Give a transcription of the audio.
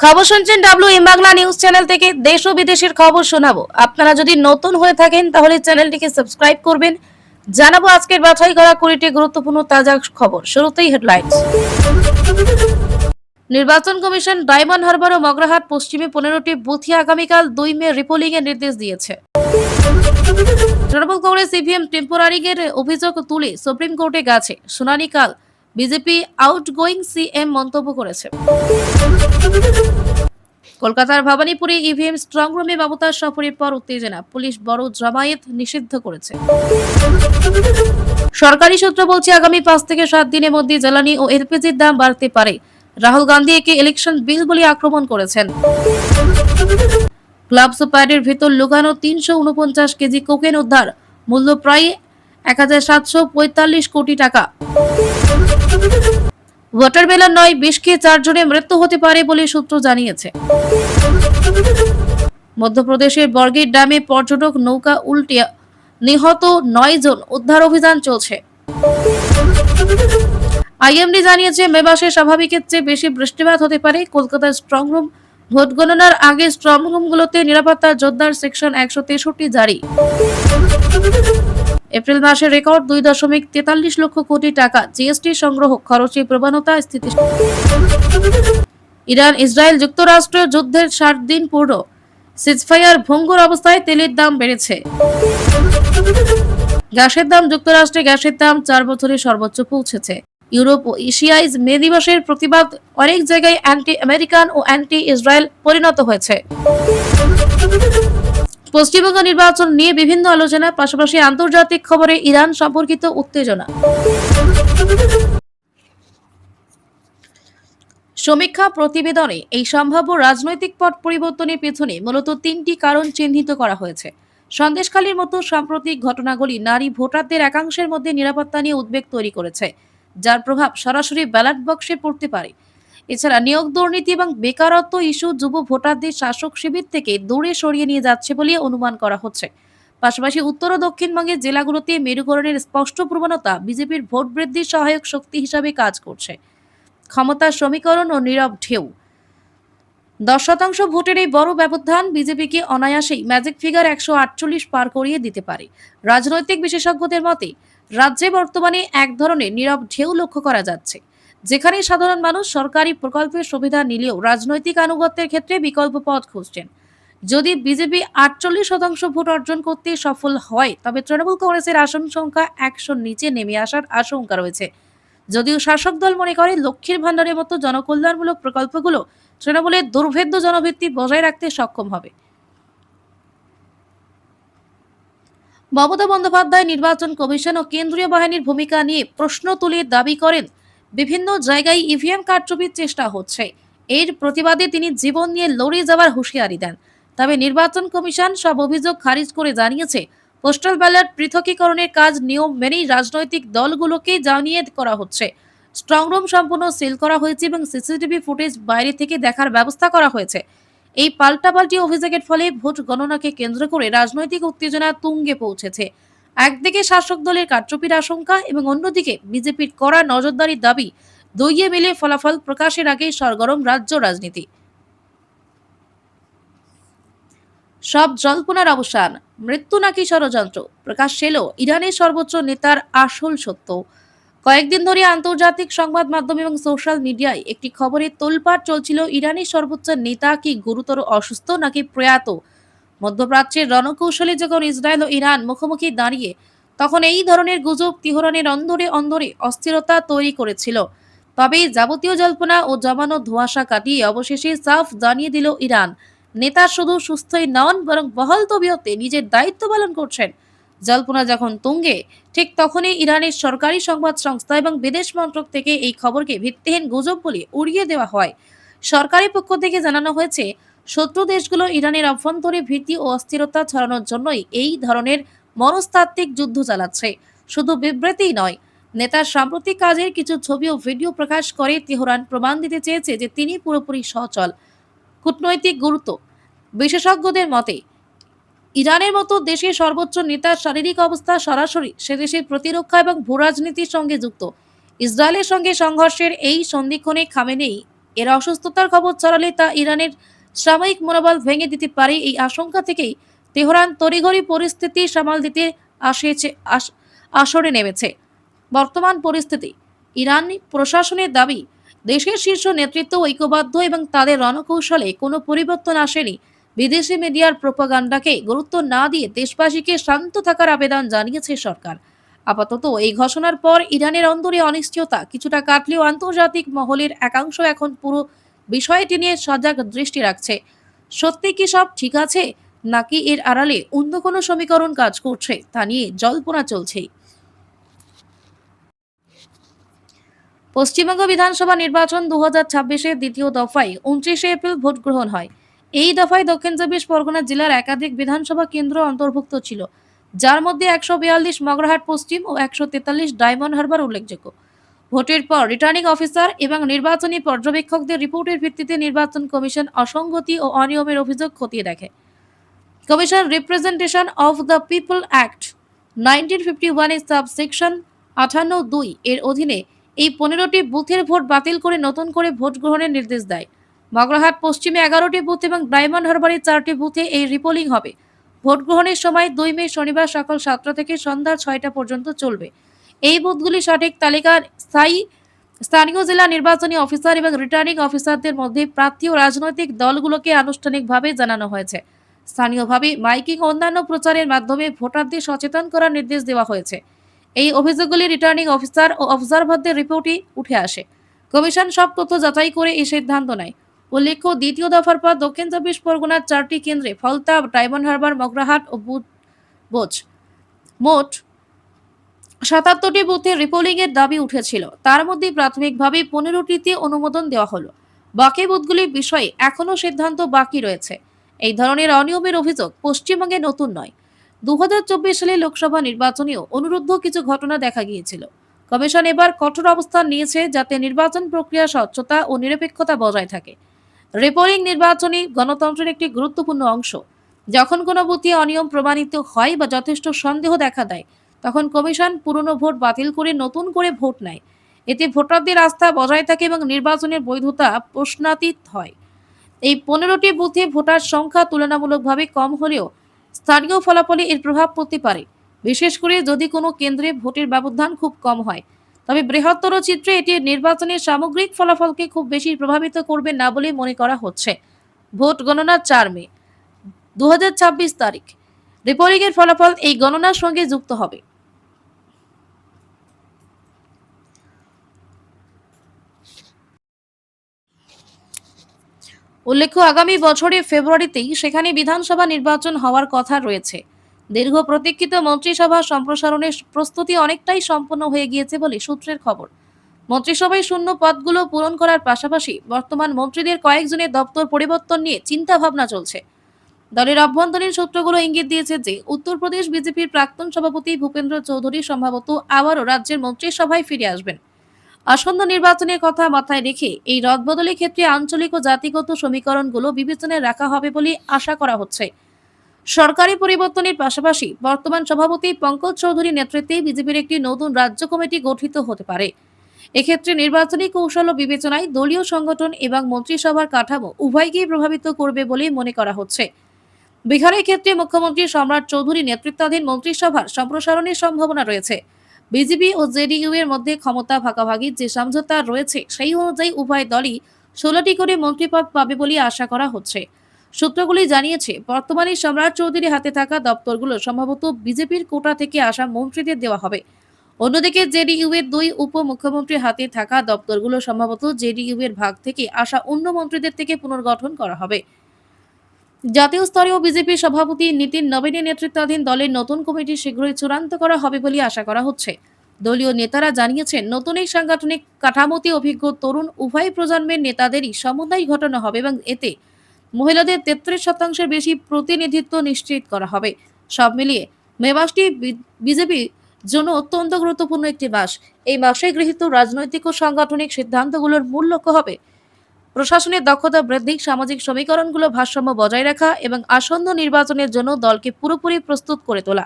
খবর শুনছেন WM Bangla news channel থেকে। দেশ ও বিদেশের খবর শোনাবো। আপনারা যদি নতুন হয়ে থাকেন তাহলে চ্যানেলটিকে সাবস্ক্রাইব করবেন। জানাবো আজকের বাছাই করা 20টি গুরুত্বপূর্ণ তাজা খবর। শুরুতেই হেডলাইন্স। নির্বাচন কমিশন ডায়মন্ড হারবার ও মগরাহাট পশ্চিমে 15টি বুথে আগামীকাল 2 মে রিপোলিং এর নির্দেশ দিয়েছে। তৃণমূল কংগ্রেস ইভিএম টেম্পোরারিং এর অভিযোগ তুলে সুপ্রিম কোর্টে গেছে, শুনানি কাল। বিজেপি আউটগোয়িং সিএম মন্তব্য করেছে। কলকাতার ভবানীপুরে ইভিএম স্ট্রং রুমে মমতার সফরের পর উত্তেজনা, পুলিশ বড় জমায়েত নিষিদ্ধ করেছে। সরকারি সূত্র বলছে আগামী 5 থেকে 7 দিনের মধ্যে জ্বালানি ও এলপিজির দাম বাড়তে পারে। রাহুল গান্ধী একে ইলেকশন বিল বলে আক্রমণ করেছেন। গ্লাভস ও প্যাডের ভেতর লুকানো 349 কেজি কোকেন উদ্ধার, মূল্য প্রায় 1745 কোটি টাকা। ওয়াটারমেলন নয়, বিষ খেয়ে 4 জনের মৃত্যু হতে পারে বলে সূত্র জানিয়েছে। মধ্যপ্রদেশের বর্গের ড্যামে পর্যটক নৌকা উল্টে নিহত 9 জন, উদ্ধার অভিযান চলছে। আইএমডি জানিয়েছে মে মাসে স্বাভাবিকের চেয়ে বেশি বৃষ্টিপাত হতে পারে। কলকাতার স্ট্রং রুম ভোট গণনার আগে স্ট্রং রুমগুলোতে নিরাপত্তা জোরদার, সেকশন 163 জারি। এপ্রিল মাসে রেকর্ড 2.43 লক্ষ কোটি টাকা জিএসটি সংগ্রহ, খরচে প্রবণতা স্থিতিশীল। ইরান ইসরায়েল যুক্তরাষ্ট্র যুদ্ধের 60 দিন পূর্ণ, সিজফায়ার ভঙ্গুর অবস্থায় তেলের দাম বেড়েছে। গ্যাসের দাম, যুক্তরাষ্ট্রে গ্যাসের দাম 4 বছরে সর্বোচ্চ পৌঁছেছে। ইউরোপ ও এশিয়ায় মে দিবসের প্রতিবাদ অনেক জায়গায় অ্যান্টি আমেরিকান ও অ্যান্টি ইসরায়েল পরিণত হয়েছে। পশ্চিমবঙ্গ নির্বাচন নিয়ে বিভিন্ন আলোচনা, পাশাপাশি আন্তর্জাতিক খবরে ইরান সম্পর্কিত উত্তেজনা। সমীক্ষা প্রতিবেদনে এই সম্ভাব্য রাজনৈতিক পট পরিবর্তনের পেছনে মূলত 3টি কারণ চিহ্নিত করা হয়েছে। সন্দেশখালীর মতো সাম্প্রতিক ঘটনাগুলি নারী ভোটারদের একাংশের মধ্যে নিরাপত্তা নিয়ে উদ্বেগ তৈরি করেছে, যার প্রভাব সরাসরি ব্যালট বক্সে পড়তে পারে। এছাড়া নিয়োগ দুর্নীতি এবং বেকারত্ব ইস্যু যুব ভোটারদের শাসক শিবির থেকে দূরে সরিয়ে নিয়ে যাচ্ছে বলে অনুমান করা হচ্ছে। পাশাপাশি উত্তর ও দক্ষিণবঙ্গের জেলাগুলোতে মেরুকরণের স্পষ্ট প্রবণতা বিজেপির ভোট বৃদ্ধির সহায়ক শক্তি হিসাবে কাজ করছে। ক্ষমতার সমীকরণ ও নীরব ঢেউ। 10% ভোটের এই বড় ব্যবধান বিজেপিকে অনায়াসেই ম্যাজিক ফিগার 148 পার করিয়ে দিতে পারে। রাজনৈতিক বিশেষজ্ঞদের মতে রাজ্যে বর্তমানে এক ধরনের নীরব ঢেউ লক্ষ্য করা যাচ্ছে, যেখানে সাধারণ মানুষ সরকারি প্রকল্পের সুবিধা নিলেও রাজনৈতিক আনুগত্যের ক্ষেত্রে বিকল্প পথ খুঁজছেন। যদি বিজেপি 48% ভোট অর্জন করতে সফল হয়, তবে তৃণমূল কংগ্রেসের আসন সংখ্যা 100-র নিচে নেমে আসার আশঙ্কা রয়েছে। যদিও শাসক দল মনে করে লক্ষ্মীর ভান্ডারের মতো জনকল্যাণমূলক প্রকল্পগুলো তৃণমূলের দুর্ভেদ্য জনভিত্তি বজায় রাখতে সক্ষম হবে। মমতা বন্দ্যোপাধ্যায় নির্বাচন কমিশন ও কেন্দ্রীয় বাহিনীর ভূমিকা নিয়ে প্রশ্ন তুলে দাবি করেন বিভিন্ন জায়গায় ইভিএম কারচুপির চেষ্টা হচ্ছে। এর প্রতিবাদে তিনি জীবন নিয়ে লড়ে যাওয়ার হুঁশিয়ারি দেন। তবে নির্বাচন কমিশন সব অভিযোগ খারিজ করে জানিয়েছে পোস্টাল ব্যালট পৃথকীকরণের কাজ নিয়ম মেনেই রাজনৈতিক দলগুলোকে জানিয়ে করা হচ্ছে। স্ট্রং রুম সম্পূর্ণ সিল করা হয়েছে এবং সিসিটিভি ফুটেজ বাইরে থেকে দেখার ব্যবস্থা করা হয়েছে। এই পাল্টাপাল্টি অভিযোগের ফলে ভোট গণনাকে কেন্দ্র করে রাজনৈতিক উত্তেজনা তুঙ্গে পৌঁছেছে। একদিকে শাসক দলের কারচুপির আশঙ্কা এবং অন্যদিকে বিজেপির কড়া নজরদারির দাবি, দুইয়ে মিলে ফলাফল প্রকাশের আগেই সরগরম রাজ্য রাজনীতি। সব জল্পনার অবসান, মৃত্যু নাকি ষড়যন্ত্র, প্রকাশ এলো ইরানের সর্বোচ্চ নেতার আসল সত্য। কয়েকদিন ধরে আন্তর্জাতিক সংবাদ মাধ্যম এবং সোশ্যাল মিডিয়ায় একটি খবরে তোলপাড় চলছিল ইরানের সর্বোচ্চ নেতা কি গুরুতর অসুস্থ নাকি প্রয়াত। মধ্যপ্রাচ্যের রণকৌশলে যখন ইসরায়েল ও ইরান মুখোমুখি দাঁড়িয়ে, তখন এই ধরনের গুজব তেহরানের অন্দরে অন্দরে অস্থিরতা তৈরি করেছিল। তবে যাবতীয় জল্পনা ও জমানো ধোঁয়াশা কাটিয়ে অবশেষে সাফ জানিয়ে দিল ইরান, নেতা শুধু সুস্থই নন, বরং বহাল তবিয়তে নিজের দায়িত্ব পালন করছেন। জল্পনা যখন তুঙ্গে, ঠিক তখনই ইরানের সরকারি সংবাদ সংস্থা এবং বিদেশ মন্ত্রক থেকে এই খবরকে ভিত্তিহীন গুজব বলে উড়িয়ে দেওয়া হয়। সরকারি পক্ষ থেকে জানানো হয়েছে শত্রু দেশগুলো ইরানের অভ্যন্তরে ভীতি ও অস্থিরতা ছড়ানোর জন্যই এই ধরনের মনস্তাত্ত্বিক যুদ্ধ চালাচ্ছে। শুধু বিবৃতিই নয়, নেতার সাম্প্রতিক কাজের কিছু ছবি ও ভিডিও প্রকাশ করে তেহরান প্রমাণ দিতে চেয়েছে যে তিনি পুরোপুরি সচল। কূটনৈতিক গুরুত্ব। বিশেষজ্ঞদের মতে ইরানের মতো দেশের সর্বোচ্চ নেতার শারীরিক অবস্থা সরাসরি সে দেশের প্রতিরক্ষা এবং ভূরাজনীতির সঙ্গে যুক্ত। ইসরায়েলের সঙ্গে সংঘর্ষের এই সন্ধিক্ষণে খামেনেই এর অসুস্থতার খবর ছড়ালে তা ইরানের সাময়িক মনোবল ভেঙে দিতে পারে। এই আশঙ্কা থেকেই তেহরান তড়িঘড়ি পরিস্থিতি সামাল দিতে আসরে নেমেছে। বর্তমান পরিস্থিতি, ইরান প্রশাসনের দাবি, দেশের শীর্ষ নেতৃত্ব ঐক্যবদ্ধ এবং তাদের রণকৌশলে কোনো পরিবর্তন আসেনি। বিদেশি মিডিয়ার প্রোপাগান্ডাকে গুরুত্ব না দিয়ে দেশবাসীকে শান্ত থাকার আবেদন জানিয়েছে সরকার। আপাতত এই ঘোষণার পর ইরানের অন্দরে অনিশ্চয়তা কিছুটা কাটলেও আন্তর্জাতিক মহলের একাংশ এখন পুরো বিষয়টি নিয়ে সজাগ দৃষ্টি রাখছে। সত্যি কি সব ঠিক আছে, নাকি এর আড়ালে অন্য কোনো সমীকরণ কাজ করছে তা নিয়ে জল্পনা চলছে। পশ্চিমবঙ্গ বিধানসভা নির্বাচন 2026-এর দ্বিতীয় দফায় 29 এপ্রিল ভোট গ্রহণ হয়। এই দফায় দক্ষিণ 24 পরগনা জেলার একাধিক বিধানসভা কেন্দ্র অন্তর্ভুক্ত ছিল, যার মধ্যে 142 মগরাহাট পশ্চিম ও 143 ডায়মন্ড হারবার উল্লেখযোগ্য। ভোটের পর রিটার্নিং অফিসার এবং নির্বাচনী পর্যবেক্ষকদের রিপোর্টের ভিত্তিতে নির্বাচন কমিশন অসঙ্গতি ও অনিয়মের অভিযোগ খতিয়ে দেখে। Commission representation of the people act 1951 এর সাবসেকশন 58(2) এর অধীনে এই 15টি বুথের ভোট বাতিল করে নতুন করে ভোট গ্রহণের নির্দেশ দেয়। মগরাহাট পশ্চিমে 11টি বুথ এবং ডায়মন্ড হারবারের 4টি বুথে এই রিপোলিং হবে। ভোট গ্রহণের সময় 2 মে শনিবার সকাল 7টা থেকে সন্ধ্যা 6টা পর্যন্ত চলবে। এই বুথগুলি সঠিক তালিকার স্থানীয় জেলা নির্বাচনী অফিসার এবং রিটার্নিং অফিসারদের মধ্যে প্রার্থী ও রাজনৈতিক দলগুলোকে আনুষ্ঠানিকভাবে জানানো হয়েছে। স্থানীয়ভাবে মাইকিং ও অন্যান্য প্রচারের মাধ্যমে ভোটারদের সচেতন করার নির্দেশ দেওয়া হয়েছে। এই অভিযোগগুলি রিটার্নিং অফিসার ও অবজারভারদের রিপোর্টে উঠে আসে। কমিশন সব তথ্য যাচাই করে এই সিদ্ধান্ত নেয়। উল্লেখ্য, দ্বিতীয় দফার পর দক্ষিণ 24 পরগনার 4টি কেন্দ্রে ফলতা, ডায়মন্ড হারবার, মগরাহাট ও বোচ মোট 77টি বুথে রিপোলিং এর দাবি উঠেছিল। তার মধ্যে প্রাথমিকভাবে 15টিতে অনুমোদন দেওয়া হলো। বাকি বুথগুলির বিষয়ে এখনো সিদ্ধান্ত বাকি রয়েছে। এই ধরনের অনিয়মের অভিযোগ পশ্চিমবঙ্গে নতুন নয়। 2024 সালে লোকসভা নির্বাচনেও অনুরুদ্ধ কিছু ঘটনা দেখা গিয়েছিল। কমিশন এবার কঠোর অবস্থান নিয়েছে যাতে নির্বাচন প্রক্রিয়া স্বচ্ছতা ও নিরপেক্ষতা বজায় থাকে। রিপোলিং নির্বাচনী গণতন্ত্রের একটি গুরুত্বপূর্ণ অংশ। যখন কোনো বুথে অনিয়ম প্রমাণিত হয় বা যথেষ্ট সন্দেহ দেখা দেয়, তখন কমিশন পুরনো ভোট বাতিল করে নতুন করে ভোট নেয়। এতে ভোটারদের আস্থা বজায় থাকে এবং নির্বাচনের বৈধতা প্রশ্নাতীত হয়। এই 15টি বুথে ভোটার সংখ্যা তুলনামূলকভাবে কম হলেও স্থানীয় ফলাফলে এর প্রভাব পড়তে পারে, বিশেষ করে যদি কোনো কেন্দ্রে ভোটের ব্যবধান খুব কম হয়। তবে বৃহত্তর চিত্রে এটি নির্বাচনের সামগ্রিক ফলাফলকে খুব বেশি প্রভাবিত করবে না বলে মনে করা হচ্ছে। ভোট গণনা 4 মে 2026 তারিখ। রিপোলিং এর ফলাফল এই গণনার সঙ্গে যুক্ত হবে। উল্লেখ্য, আগামী বছরের ফেব্রুয়ারিতেই সেখানে বিধানসভা নির্বাচন হওয়ার কথা রয়েছে। দীর্ঘ প্রতীক্ষিত মন্ত্রিসভা সম্প্রসারণের প্রস্তুতি অনেকটাই সম্পন্ন হয়ে গিয়েছে বলে সূত্রের খবর। মন্ত্রিসভায় শূন্য পদগুলো পূরণ করার পাশাপাশি বর্তমান মন্ত্রীদের কয়েকজনের দপ্তর পরিবর্তন নিয়ে চিন্তা ভাবনা চলছে। দলের অভ্যন্তরীণ সূত্রগুলো ইঙ্গিত দিয়েছে যে উত্তরপ্রদেশ বিজেপির প্রাক্তন সভাপতি ভূপেন্দ্র চৌধুরী সম্ভবত আবারও রাজ্যের মন্ত্রিসভায় ফিরে আসবেন। আসন্ন নির্বাচনের কথা মাথায় রেখে এই রদবদলের ক্ষেত্রে আঞ্চলিক ও জাতিগত সমীকরণগুলো বিবেচনায় রাখা হবে বলে আশা করা হচ্ছে। সরকারি পরিবর্তনের পাশাপাশি বর্তমান সভাপতি পঙ্কজ চৌধুরীর নেতৃত্বে বিজেপির একটি নতুন রাজ্য কমিটি গঠিত হতে পারে। এক্ষেত্রে নির্বাচনী কৌশল ও বিবেচনায় দলীয় সংগঠন এবং মন্ত্রিসভার কাঠামো উভয়কেই প্রভাবিত করবে বলে মনে করা হচ্ছে। বিহারের ক্ষেত্রে মুখ্যমন্ত্রী সম্রাট চৌধুরী নেতৃত্বাধীন মন্ত্রিসভার সম্প্রসারণের সম্ভাবনা রয়েছে। বিজেপি ও জেডিইউ এর মধ্যে ক্ষমতা ভাগাভাগির যে সমঝোতা রয়েছে সেই অনুযায়ী উভয় দলই 16টি করে মন্ত্রিপদ পাবে বলে আশা করা হচ্ছে। সূত্রগুলি জানিয়েছে, বর্তমানে সম্রাট চৌধুরীর হাতে থাকা দপ্তরগুলো সম্ভবত বিজেপির কোটা থেকে আসা মন্ত্রীদের দেওয়া হবে। অন্যদিকে জেডিইউ এর 2 উপমুখ্যমন্ত্রীর হাতে থাকা দপ্তরগুলো সম্ভবত জেডিইউ এর ভাগ থেকে আসা অন্য মন্ত্রীদের থেকে পুনর্গঠন করা হবে। জাতীয় স্তরেও বিজেপি সভাপতি নীতিন নবীনের নেতৃত্বাধীন দলের নতুন কমিটি শীঘ্রই চূড়ান্ত করা হবে বলে আশা করা হচ্ছে। দলীয় নেতারা জানিয়েছেন, নতুন এই সাংগঠনিক কাঠামোতে অভিজ্ঞ তরুণ উভয় প্রজন্মের নেতাদেরই সমন্বয় ঘটানো হবে এবং এতে মহিলাদের 33% বেশি প্রতিনিধিত্ব নিশ্চিত করা হবে। সব মিলিয়ে মে মাসটি বিজেপির জন্য অত্যন্ত গুরুত্বপূর্ণ একটি মাস। এই মাসে গৃহীত রাজনৈতিক ও সাংগঠনিক সিদ্ধান্তগুলোর মূল লক্ষ্য হবে প্রশাসনের দক্ষতা বৃদ্ধি, সামাজিক সমীকরণগুলো ভারসাম্য বজায় রাখা এবং আসন্ন নির্বাচনের জন্য দলকে পুরোপুরি প্রস্তুত করে তোলা।